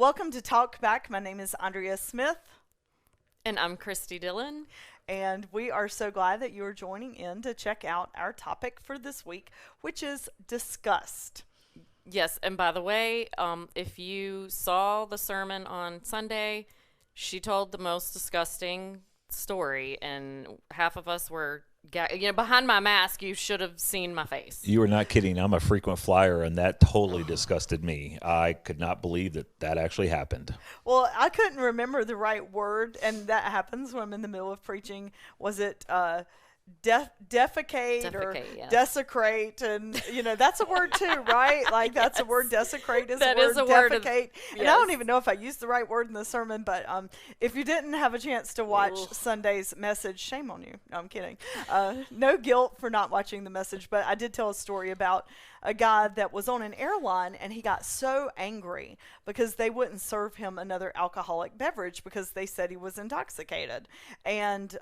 Welcome to TalkBack. My name is Andrea Smith, And I'm Christy Dillon. and we are so glad that you are joining in to check out our topic for this week, which is disgust. Yes, and by the way, if you saw the sermon on Sunday, she told the most disgusting story, and half of us were, behind my mask, you should have seen my face. You were not kidding. I'm a frequent flyer, and that totally disgusted me. I could not believe that actually happened. Well, I couldn't remember the right word, and that happens when I'm in the middle of preaching. Was it defecate or Yes. desecrate? And, that's a word too, right? Like, that's a word. Desecrate is That a word. is a word. Defecate. And I don't even know if I used the right word in the sermon, but if you didn't have a chance to watch Sunday's message, shame on you. No, I'm kidding. No guilt for not watching the message, but I did tell a story about a guy that was on an airline, and he got so angry because they wouldn't serve him another alcoholic beverage because they said he was intoxicated. And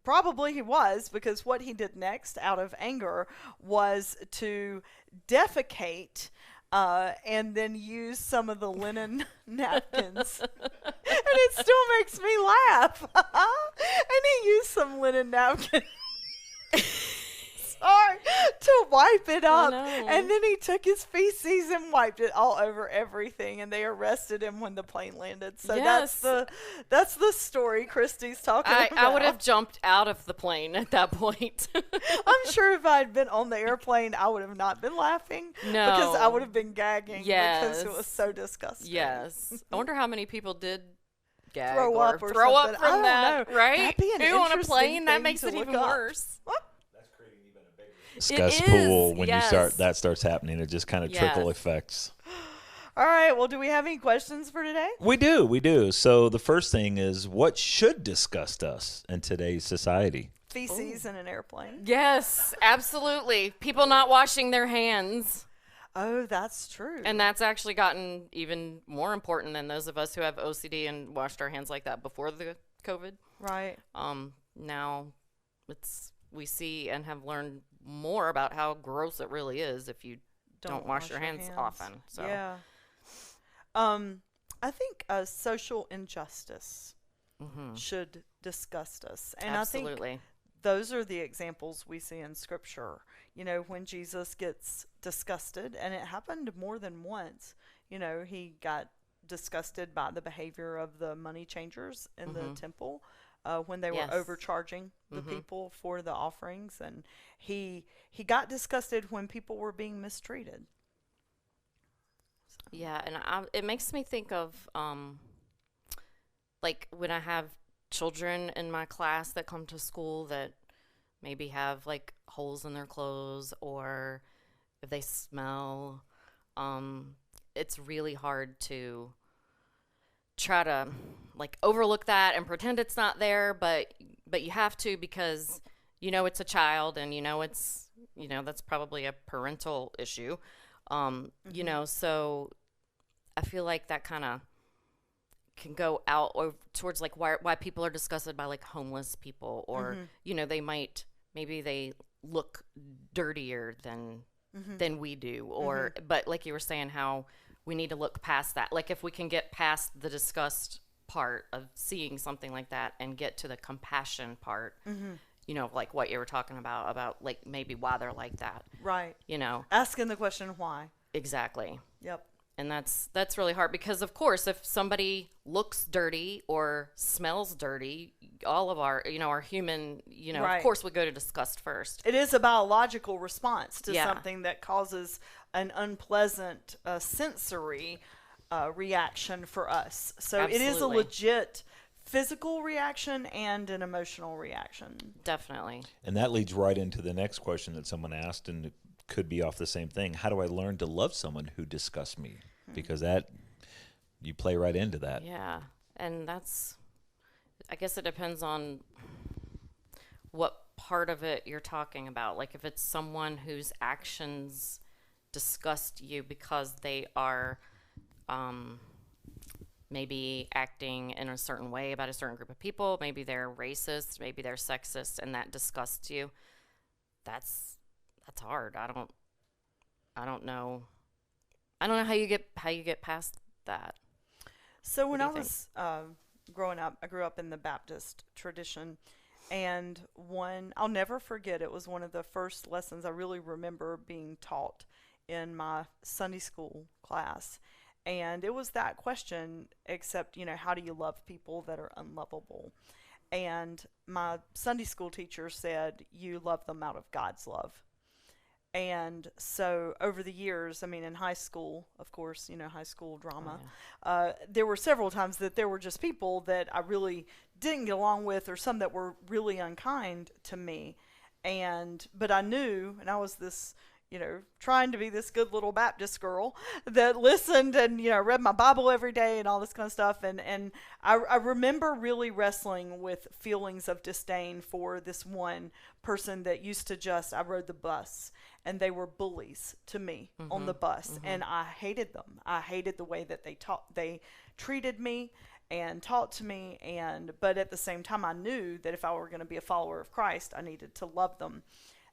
probably he was, because what he did next out of anger was to defecate and then use some of the linen napkins. And it still makes me laugh. And he used some linen napkins. Sorry, to wipe it up. And then he took his feces and wiped it all over everything, and they arrested him when the plane landed. So Yes. that's the story Christy's talking about. I would have jumped out of the plane at that point. I'm sure if I'd been on the airplane, I would have not been laughing. No. Because I would have been gagging because it Yes. was so disgusting. Yes. I wonder how many people did gag Throw or up or throw up something. I from don't that, know. right? That'd be an Who on a interesting plane? That thing makes to it look even up. worse. Disgust is, pool, when yes. that starts happening, it just kind of trickle Yes. effects. All right, well, do we have any questions for today? We do. So the first thing is, what should disgust us in today's society? Feces in an airplane. Yes, absolutely. People not washing their hands. Oh, that's true. And that's actually gotten even more important than those of us who have OCD and washed our hands like that before the COVID. Right. Now we see and have learned more about how gross it really is if you don't wash your hands often. So yeah. I think social injustice should disgust us. And absolutely. I think those are the examples we see in Scripture. When Jesus gets disgusted, and it happened more than once. He got disgusted by the behavior of the money changers in the temple when they were Yes. overcharging the people for the offerings. And he got disgusted when people were being mistreated. Yeah, and it makes me think of like when I have children in my class that come to school that maybe have like holes in their clothes, or if they smell, it's really hard to try to like overlook that and pretend it's not there, but you have to, because it's a child, and it's that's probably a parental issue. So I feel like that kind of can go out or towards like why people are disgusted by like homeless people, or maybe they look dirtier than we do, or but like you were saying, how we need to look past that. Like if we can get past the disgust part of seeing something like that and get to the compassion part, like what you were talking about like maybe why they're like that. Right. Asking the question why. Exactly. Yep. And that's really hard, because of course if somebody looks dirty or smells dirty, all of our our human Right. Of course we go to disgust first. It is a biological response to Yeah. something that causes an unpleasant sensory reaction for us. So it is a Absolutely. legit physical reaction and an emotional reaction. Definitely. And that leads right into the next question that someone asked, and it could be off the same thing. How do I learn to love someone who disgusts me? Because you play right into that. Yeah. And I guess it depends on what part of it you're talking about. Like if it's someone whose actions disgust you because they are maybe acting in a certain way about a certain group of people. Maybe they're racist, maybe they're sexist, and that disgusts you. That's hard. I don't know how you get past that. So when do I you think? was growing up, I grew up in the Baptist tradition. And I'll never forget, it was one of the first lessons I really remember being taught in my Sunday school class. And it was that question, except, how do you love people that are unlovable? And my Sunday school teacher said, you love them out of God's love. And so over the years, I mean, in high school, of course, high school drama, there were several times that there were just people that I really didn't get along with, or some that were really unkind to me. But I knew, and I was this, trying to be this good little Baptist girl that listened and, read my Bible every day and all this kind of stuff. And I remember really wrestling with feelings of disdain for this one person that used to I rode the bus, and they were bullies to me on the bus. And I hated them. I hated the way that they treated me and taught to me. But at the same time, I knew that if I were going to be a follower of Christ, I needed to love them.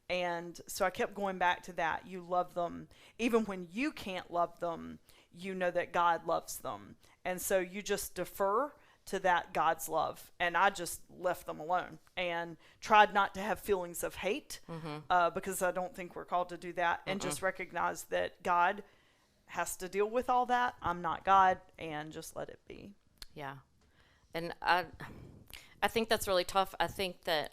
And so I kept going back to that. You love them. Even when you can't love them, you know that God loves them. And so you just defer to that God's love. And I just left them alone and tried not to have feelings of hate, because I don't think we're called to do that. And just recognize that God has to deal with all that. I'm not God, and just let it be. Yeah. And I think that's really tough. I think that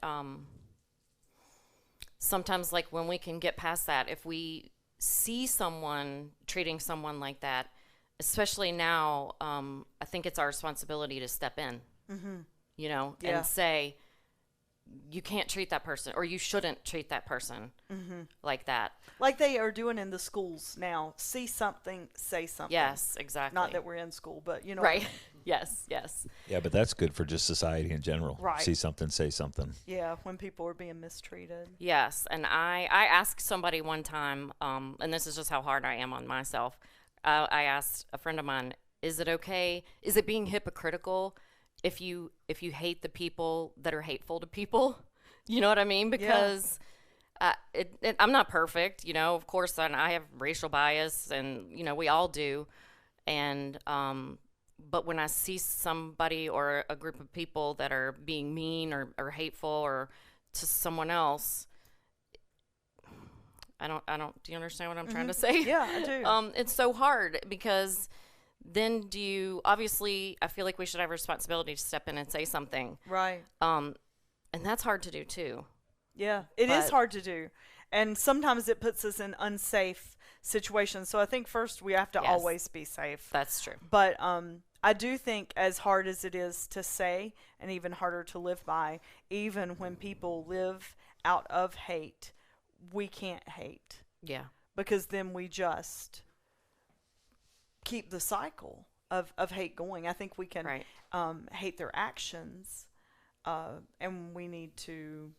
sometimes, like, when we can get past that, if we see someone treating someone like that, especially now, I think it's our responsibility to step in, and say, you can't treat that person, or you shouldn't treat that person like that. Like they are doing in the schools now. See something, say something. Yes, exactly. Not that we're in school, but right. What I mean. Yes. Yeah, but that's good for just society in general. Right. See something, say something. Yeah, when people are being mistreated. Yes, and I asked somebody one time, and this is just how hard I am on myself. I asked a friend of mine, is it okay? Is it being hypocritical if you hate the people that are hateful to people? You know what I mean? Because I'm not perfect, of course, and I have racial bias, and, we all do. And, but when I see somebody or a group of people that are being mean or hateful or to someone else, I don't, do you understand what I'm trying to say? Yeah, I do. It's so hard because then obviously I feel like we should have a responsibility to step in and say something. Right. And that's hard to do too. Yeah, it is hard to do. And sometimes it puts us in unsafe situations. So I think first we have to always be safe. That's true. But I do think, as hard as it is to say and even harder to live by, even when people live out of hate, we can't hate. Yeah. Because then we just keep the cycle of hate going. I think we can hate their actions, and we need to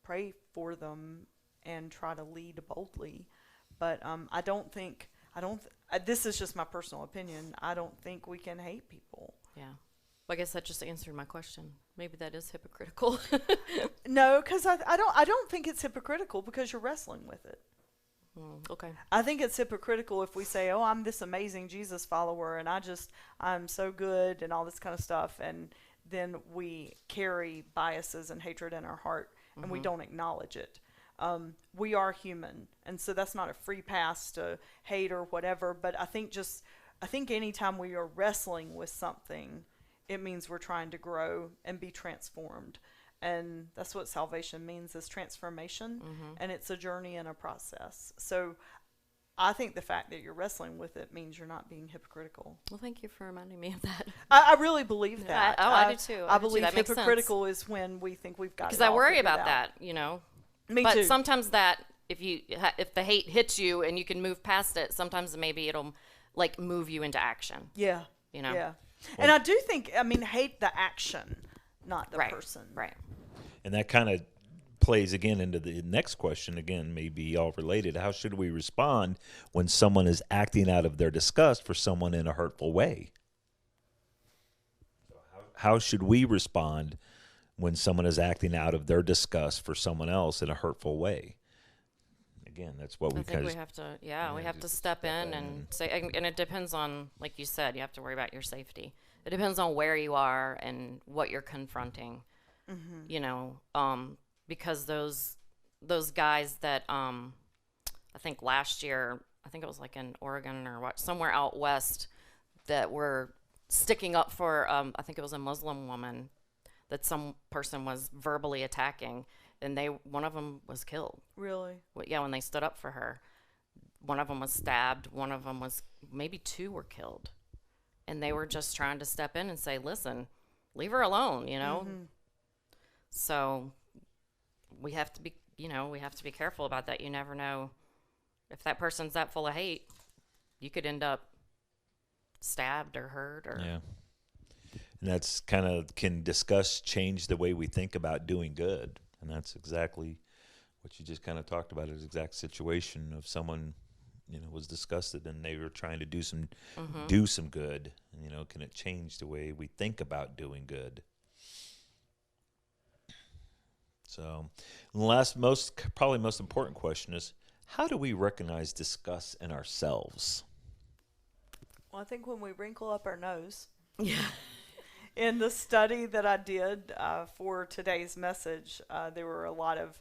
pray for them and try to lead boldly. But I don't think, this is just my personal opinion, I don't think we can hate people. Yeah. Well, I guess that just answered my question. Maybe that is hypocritical. No, because I don't think it's hypocritical, because you're wrestling with it. Okay. I think it's hypocritical if we say, oh, I'm this amazing Jesus follower and I'm so good and all this kind of stuff, and then we carry biases and hatred in our heart and we don't acknowledge it. We are human, and so that's not a free pass to hate or whatever, but I think anytime we are wrestling with something, it means we're trying to grow and be transformed. And that's what salvation means, is transformation, and it's a journey and a process. So I think the fact that you're wrestling with it means you're not being hypocritical. Well, thank you for reminding me of that. I really believe that. I do too. I believe hypocritical is when we think we've got it all because I worry figured about out. that, Me but too. sometimes that if the hate hits you and you can move past it, sometimes maybe it'll like move you into action. Yeah. Yeah. Well, and I do think, hate the action, not the person. Right. And that kind of plays again into the next question, again, maybe all related. How should we respond when someone is acting out of their disgust for someone in a hurtful way? How should we respond when someone is acting out of their disgust for someone else in a hurtful way? again, that's what I we think kind we of have to, we have to just step in and say, and it depends on, like you said, you have to worry about your safety. It depends on where you are and what you're confronting, you know, because those guys that, I think last year, I think it was like in Oregon or what, somewhere out west, that were sticking up for, I think it was a Muslim woman that some person was verbally attacking, and one of them was killed. Really? Yeah, when they stood up for her. One of them was stabbed. One of them was, maybe two were killed. And they were just trying to step in and say, listen, leave her alone, you know? So we have to be, we have to be careful about that. You never know. If that person's that full of hate, you could end up stabbed or hurt or. Yeah. And that's kind of, can disgust change the way we think about doing good? And that's exactly what you just kind of talked about, is exact situation of someone, was disgusted and they were trying to do some good. And, can it change the way we think about doing good? So the probably most important question is, how do we recognize disgust in ourselves? Well, I think when we wrinkle up our nose. Yeah. In the study that I did for today's message, there were a lot of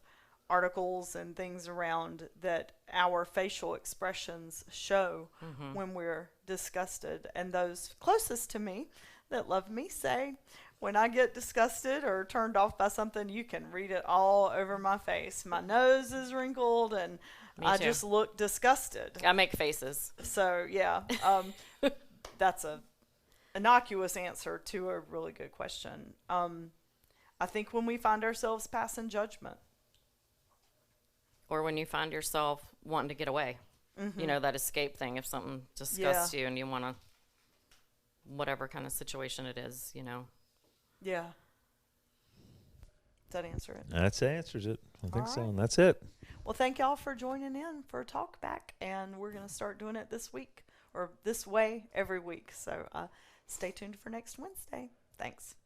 articles and things around that our facial expressions show when we're disgusted. And those closest to me that love me say, when I get disgusted or turned off by something, you can read it all over my face. My nose is wrinkled and I just look disgusted. I make faces. So, yeah, that's a innocuous answer to a really good question. I think when we find ourselves passing judgment. Or when you find yourself wanting to get away. That escape thing. If something disgusts you and you want to, whatever kind of situation it is, Yeah. Does that answer it? That answers it. I think so. All right. And that's it. Well, thank y'all for joining in for TalkBack. And we're going to start doing it this week, or this way every week. So stay tuned for next Wednesday. Thanks.